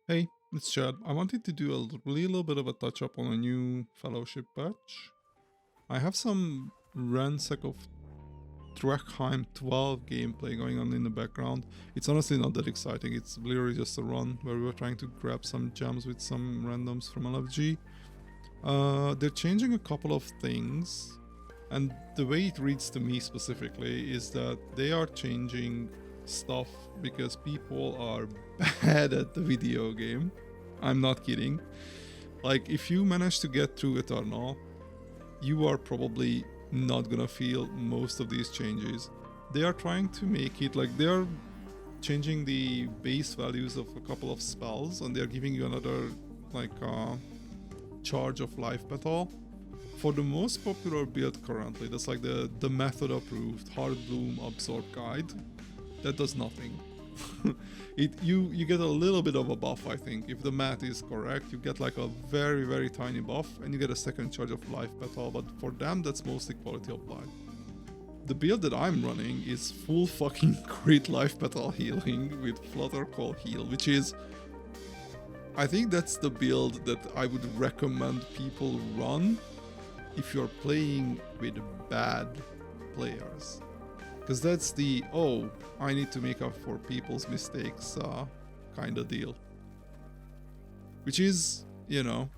Hey, it's Chad. I wanted to do a little bit of a touch up on a new fellowship patch. I have some ransack of Trekheim 12 gameplay going on in the background. It's honestly not that exciting. It's literally just a run where we were trying to grab some gems with some randoms from LFG. They're changing a couple of things, and the way it reads to me specifically is that they are changing stuff because people are bad at the video game. I'm not kidding. Like, if you manage to get through Eternal, you are probably not gonna feel most of these changes. They are trying to make it like they're changing the base values of a couple of spells, and they're giving you another like charge of life petal. For the most popular build currently, that's like the method approved heartbloom absorb guide. That does nothing. You get a little bit of a buff, I think. If the math is correct, you get like a very tiny buff, and you get a second charge of life petal, but for them that's mostly quality of life. The build that I'm running is full fucking crit life petal healing with flutter call heal, which is, I think that's the build that I would recommend people run if you're playing with bad players. Because that's the, oh, I need to make up for people's mistakes kind of deal. Which is, you know,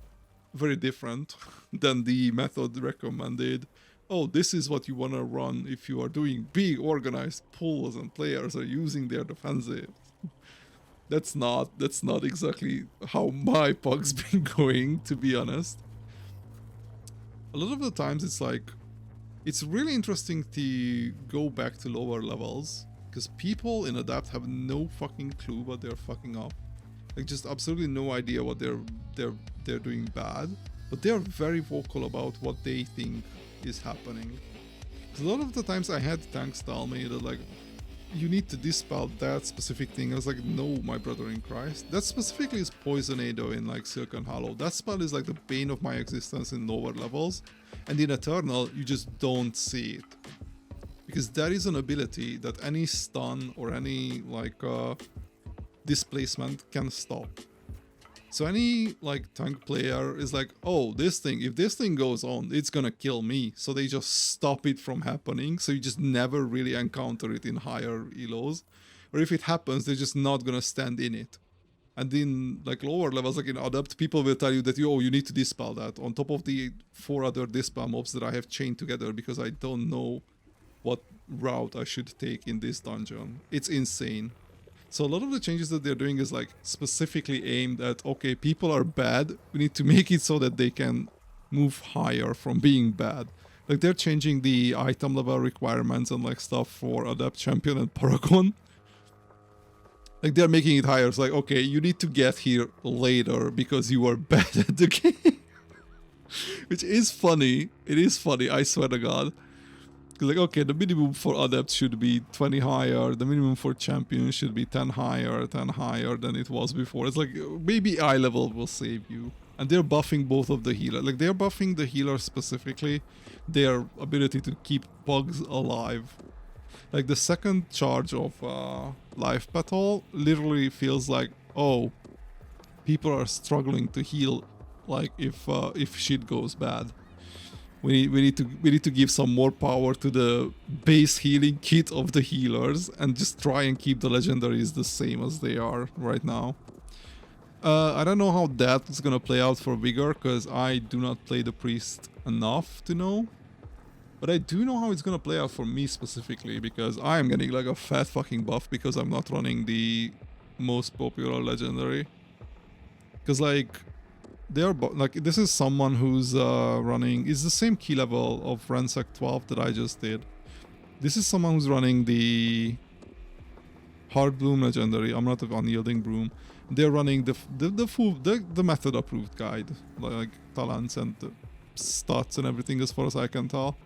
very different than the method recommended. Oh, this is what you want to run if you are doing big organized pulls and players are using their defensive. That's not exactly how my pug's been going, to be honest. A lot of the times it's like, it's really interesting to go back to lower levels, because people in Adapt have no fucking clue what they're fucking up. Like, just absolutely no idea what they're doing bad, but they're very vocal about what they think is happening. A lot of the times I had tanks tell me that, like, you need to dispel that specific thing. I was like, no, my brother in Christ. That specifically is Poisonado in like Silken Hollow. That spell is like the bane of my existence in lower levels. And in Eternal, you just don't see it. Because that is an ability that any stun or any like displacement can stop. So any like tank player is like, oh, this thing, if this thing goes on, it's gonna kill me. So they just stop it from happening. So you just never really encounter it in higher elos. Or if it happens, they're just not gonna stand in it. And in like lower levels, like in Adept, people will tell you that, oh, you need to dispel that. On top of the 4 other dispel mobs that I have chained together because I don't know what route I should take in this dungeon. It's insane. So a lot of the changes that they're doing is like specifically aimed at, okay, people are bad, we need to make it so that they can move higher from being bad. Like, they're changing the item level requirements and like stuff for Adept, Champion, and Paragon. Like, they're making it higher. It's like, okay, you need to get here later because you are bad at the game. Which is funny. It is funny, I swear to God. Like, okay, the minimum for Adept should be 20 higher, the minimum for Champion should be 10 higher than it was before. It's like, maybe eye level will save you. And they're buffing both of the healers. Like, they're buffing the healer specifically, their ability to keep bugs alive. Like, the second charge of life petal literally feels like, oh, people are struggling to heal, like if shit goes bad. We need to give some more power to the base healing kit of the healers and just try and keep the legendaries the same as they are right now. I don't know how that is gonna play out for Vigor, because I do not play the priest enough to know. But I do know how it's gonna play out for me specifically, because I am getting like a fat fucking buff because I'm not running the most popular legendary. Because like, they're like, this is someone who's running, is the same key level of Ransack 12 that I just did. This is someone who's running the Heartbloom legendary, I'm not unyielding broom. They're running the method approved guide, like talents and the stats and everything as far as I can tell.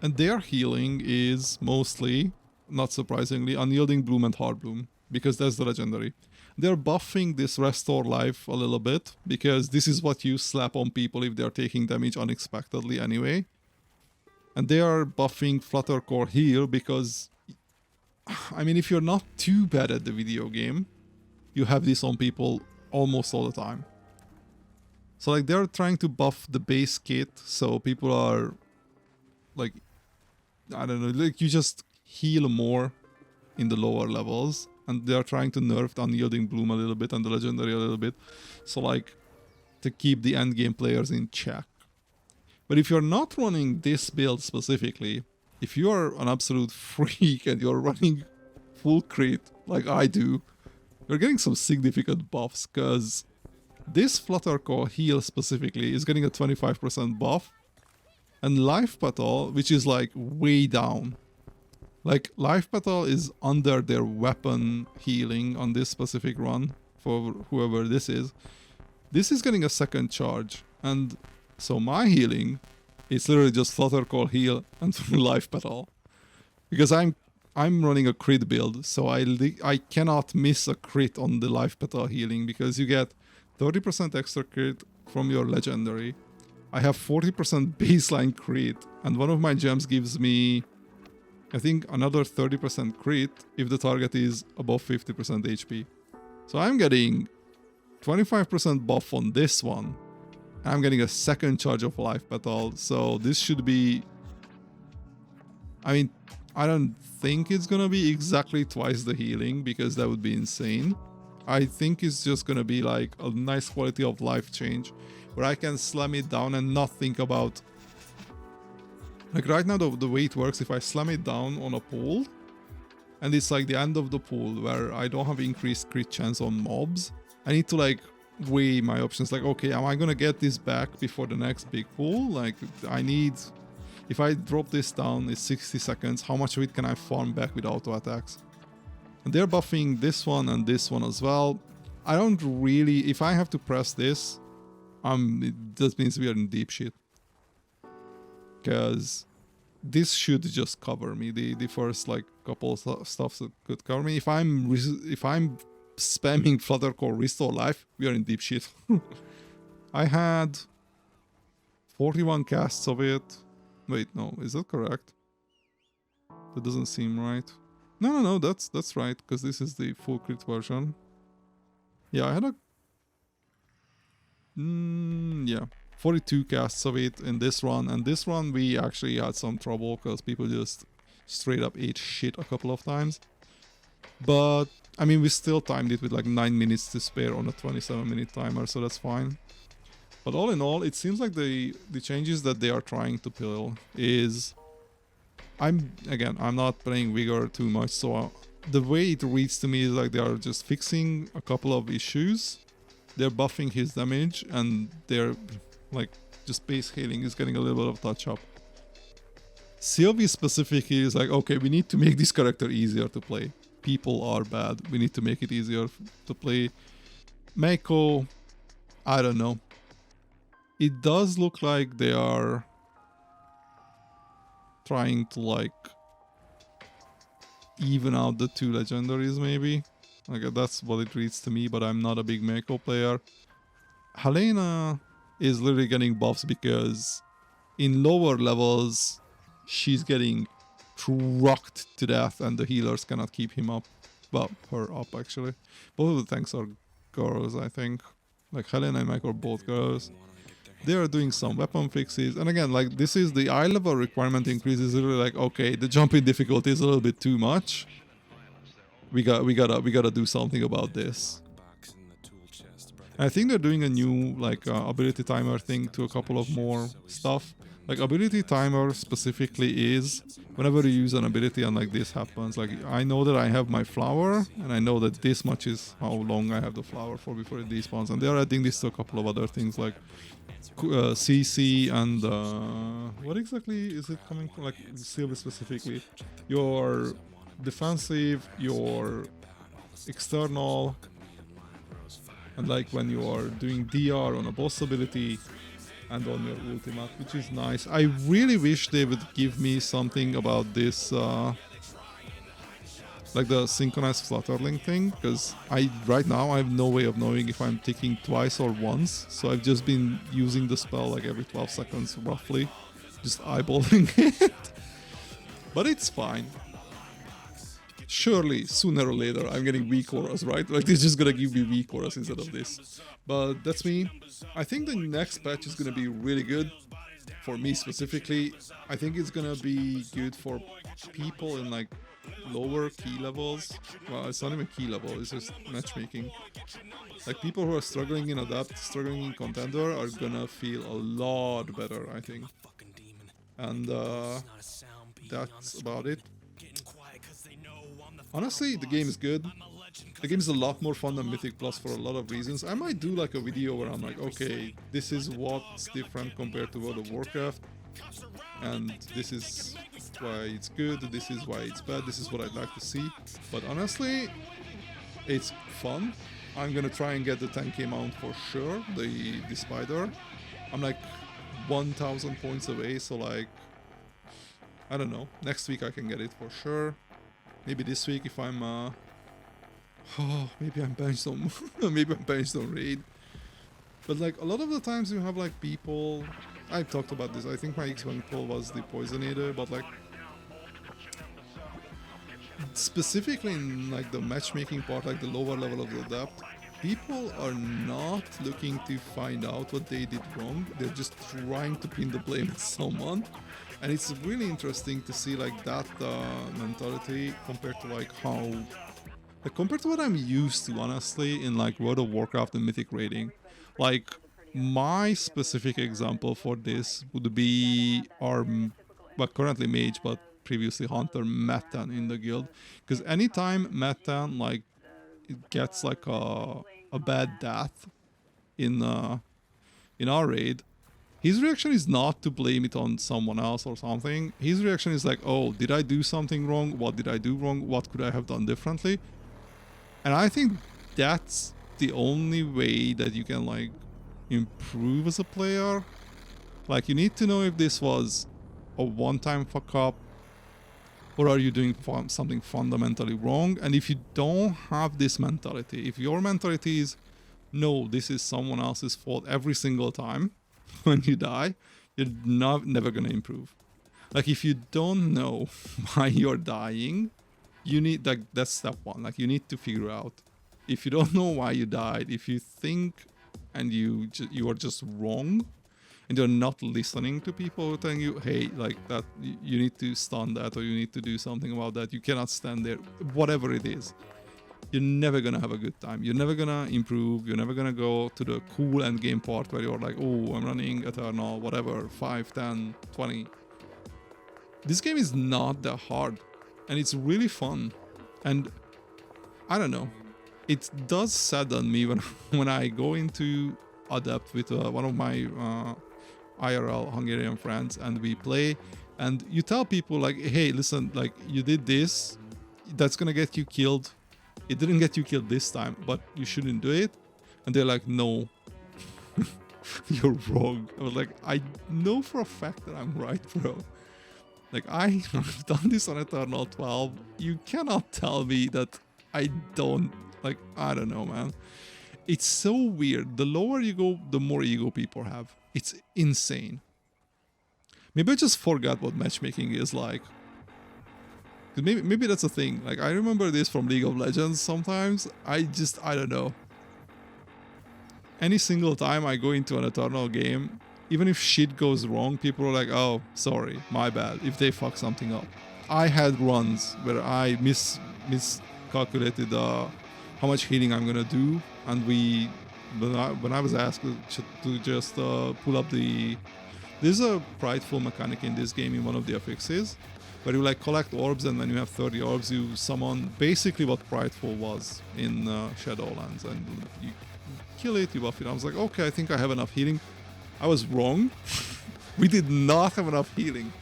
And their healing is mostly, not surprisingly, unyielding bloom and Heartbloom, because that's the legendary. They're buffing this restore life a little bit, because this is what you slap on people if they're taking damage unexpectedly anyway. And they are buffing flutter core heal because, I mean, if you're not too bad at the video game, you have this on people almost all the time. So like they're trying to buff the base kit, so people are like, I don't know, like you just heal more in the lower levels, and they're trying to nerf the unyielding bloom a little bit and the legendary a little bit, so like to keep the endgame players in check. But if you're not running this build specifically, if you are an absolute freak and you're running full crit like I do, you're getting some significant buffs, because this flutter core heal specifically is getting a 25% buff, and life petal, which is like way down. Like life petal is under their weapon healing on this specific run for whoever this is. This is getting a second charge, and so my healing is literally just flutter core heal and life petal, because I'm running a crit build, so I cannot miss a crit on the life petal healing, because you get 30% extra crit from your legendary. I have 40% baseline crit, and one of my gems gives me, I think, another 30% crit if the target is above 50% HP. So I'm getting 25% buff on this one. I'm getting a second charge of life petal, so this should be, I mean, I don't think it's gonna be exactly twice the healing, because that would be insane. I think it's just gonna be like a nice quality of life change, where I can slam it down and not think about, like right now the way it works, if I slam it down on a pool, and it's like the end of the pool where I don't have increased crit chance on mobs, I need to like weigh my options, like, okay, am I gonna get this back before the next big pool? Like I need, if I drop this down, it's 60 seconds, how much of it can I farm back with auto attacks? And they're buffing this one and this one as well. I don't really, if I have to press this, that means we are in deep shit. Because this should just cover me. The first like couple of stuff that could cover me. If I'm spamming flutter core restore life, we are in deep shit. I had 41 casts of it. Wait, no, is that correct? That doesn't seem right. No, that's right, because this is the full crit version. Yeah, I had a... yeah, 42 casts of it in this run, and this run we actually had some trouble, because people just straight up ate shit a couple of times. But, I mean, we still timed it with like 9 minutes to spare on a 27-minute timer, so that's fine. But all in all, it seems like the changes that they are trying to pull is... I'm not playing Vigor too much, so the way it reads to me is like they are just fixing a couple of issues. They're buffing his damage, and they're like just base healing is getting a little bit of touch up. Sylvie specifically is like, okay, we need to make this character easier to play. People are bad. We need to make it easier to play. Meiko, I don't know. It does look like they are trying to like even out the two legendaries, maybe. Like that's what it reads to me, but I'm not a big Meiko player. Helena is literally getting buffs because in lower levels she's getting trucked to death and the healers cannot keep him up. Well, her up actually. Both of the tanks are girls, I think. Like Helena and Meiko are both girls. They are doing some weapon fixes, and again, like this is the eye level requirement increase is really like, okay, the jumping difficulty is a little bit too much. We gotta do something about this. And I think they're doing a new like ability timer thing to a couple of more stuff. Like ability timer specifically is whenever you use an ability and like this happens, like I know that I have my flower and I know that this much is how long I have the flower for before it despawns, and they're adding this to a couple of other things like CC and what exactly is it coming from, like Sylvie specifically? Your defensive, your external, and like when you are doing DR on a boss ability and on your ultimate, which is nice. I really wish they would give me something about this like the synchronized fluttering thing, because right now I have no way of knowing if I'm ticking twice or once, so I've just been using the spell like every 12 seconds roughly, just eyeballing it. But it's fine. surely sooner or later I'm getting weak auras, right? Like they're just gonna give me weak auras instead of this. But that's me. I think the next patch is gonna be really good. For me specifically, I think it's gonna be good for people in like lower key levels. Well, it's not even key level, it's just matchmaking. Like people who are struggling in Adapt, struggling in Contender are gonna feel a lot better, I think. And that's about it. Honestly, the game is good. The game is a lot more fun than Mythic Plus for a lot of reasons. I might do like a video where I'm like, okay, this is what's different compared to World of Warcraft. And this is why it's good, this is why it's bad, this is what I'd like to see. But honestly, it's fun. I'm gonna try and get the 10k mount for sure, the spider. I'm like 1000 points away, so like, I don't know, next week I can get it for sure. Maybe this week if I'm maybe I'm benched on maybe I'm benched on raid. But like a lot of the times you have like people, I've talked about this, I think my X1 pull was the Poisonator, but like specifically in like the matchmaking part, like the lower level of the Adapt, people are not looking to find out what they did wrong, they're just trying to pin the blame at someone. And it's really interesting to see like that mentality compared to like how, like compared to what I'm used to honestly in like World of Warcraft and Mythic raiding. Like my specific example for this would be our, well, currently mage but previously hunter Metan in the guild. Because anytime Metan like it gets like a bad death in our raid, his reaction is not to blame it on someone else or something. His reaction is like, oh, did I do something wrong? What did I do wrong? What could I have done differently? And I think that's the only way that you can like improve as a player. Like you need to know if this was a one-time fuck up or are you doing something fundamentally wrong. And if you don't have this mentality, if your mentality is, no, this is someone else's fault every single time, when you die, you're never gonna improve. Like if you don't know why you're dying, you need like that's step one. Like you need to figure out. If you don't know why you died, if you think and you are just wrong, and you're not listening to people who are telling you, hey, like that you need to stun that or you need to do something about that. You cannot stand there. Whatever it is. You're never gonna have a good time. You're never gonna improve. You're never gonna go to the cool endgame part where you're like, oh, I'm running Eternal, whatever, 5, 10, 20. This game is not that hard. And it's really fun. And I don't know. It does sadden me when I go into Adapt with one of my IRL Hungarian friends and we play. And you tell people like, hey, listen, like you did this. That's gonna get you killed. It didn't get you killed this time, but you shouldn't do it. And they're like, no, you're wrong. I was like, I know for a fact that I'm right, bro. Like, I've done this on Eternal 12. You cannot tell me that I don't, like, I don't know, man. It's so weird. The lower you go, the more ego people have. It's insane. Maybe I just forgot what matchmaking is like. Maybe that's a thing. Like, I remember this from League of Legends sometimes. I don't know. Any single time I go into an Eternal game, even if shit goes wrong, people are like, oh, sorry, my bad, if they fuck something up. I had runs where I miscalculated how much healing I'm gonna do, and when I was asked to just pull up there's a prideful mechanic in this game in one of the affixes, where you like collect orbs, and when you have 30 orbs, you summon basically what Prideful was in Shadowlands, and you kill it, you buff it. I was like, okay, I think I have enough healing. I was wrong. We did not have enough healing.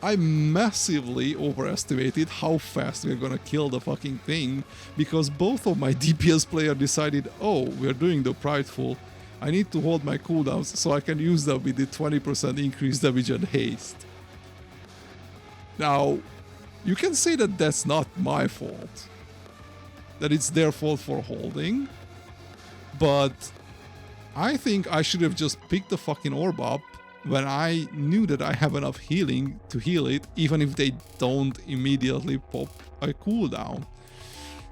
I massively overestimated how fast we're gonna kill the fucking thing, because both of my DPS players decided, oh, we're doing the Prideful. I need to hold my cooldowns so I can use them with the 20% increased damage and haste. Now, you can say that that's not my fault, that it's their fault for holding, but I think I should have just picked the fucking orb up, when I knew that I have enough healing to heal it, even if they don't immediately pop a cooldown.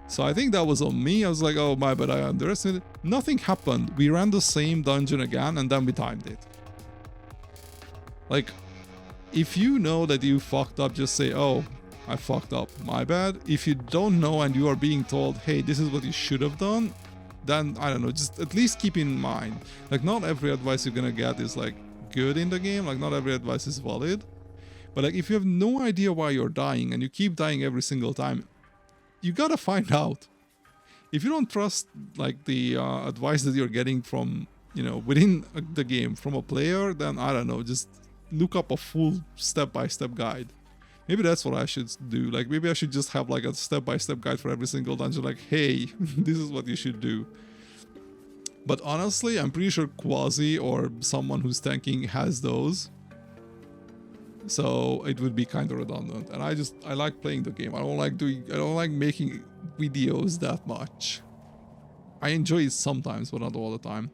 So I think that was on me. I was like, oh my bad, I underestimated. Nothing happened. We ran the same dungeon again and then we timed it. Like, if you know that you fucked up, just say, oh, I fucked up, my bad. If you don't know and you are being told, hey, this is what you should have done, then I don't know, just at least keep in mind, like, not every advice you're gonna get is like good in the game, like not every advice is valid. But like, if you have no idea why you're dying and you keep dying every single time, you gotta find out. If you don't trust like the advice that you're getting from, you know, within the game from a player, then I don't know, just look up a full step-by-step guide. Maybe that's what I should do. Like, maybe I should just have like a step-by-step guide for every single dungeon. Like, hey, this is what you should do. But honestly, I'm pretty sure Quasi or someone who's tanking has those. So it would be kind of redundant. And I like playing the game. I don't like making videos that much. I enjoy it sometimes, but not all the time.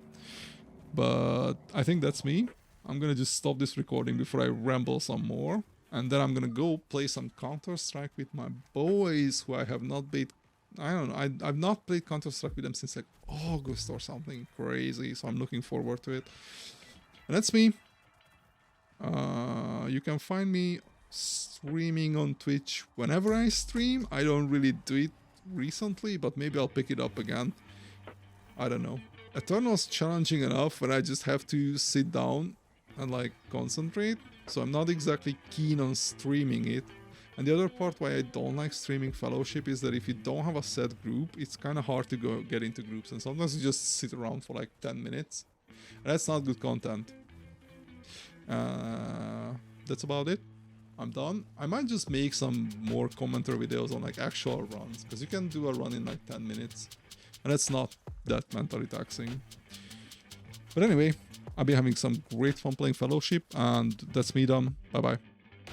But I think that's me. I'm gonna just stop this recording before I ramble some more. And then I'm gonna go play some Counter-Strike with my boys who I have not played. I don't know, I've not played Counter-Strike with them since like August or something crazy. So I'm looking forward to it. And that's me. You can find me streaming on Twitch whenever I stream. I don't really do it recently, but maybe I'll pick it up again. I don't know. Eternal's challenging enough when I just have to sit down and like concentrate. So I'm not exactly keen on streaming it. And the other part why I don't like streaming Fellowship is that if you don't have a set group, it's kind of hard to get into groups. And sometimes you just sit around for like 10 minutes. And that's not good content. That's about it. I'm done. I might just make some more commentary videos on like actual runs, because you can do a run in like 10 minutes. And that's not that mentally taxing. But anyway, I've been having some great fun playing Fellowship, and that's me done. Bye bye.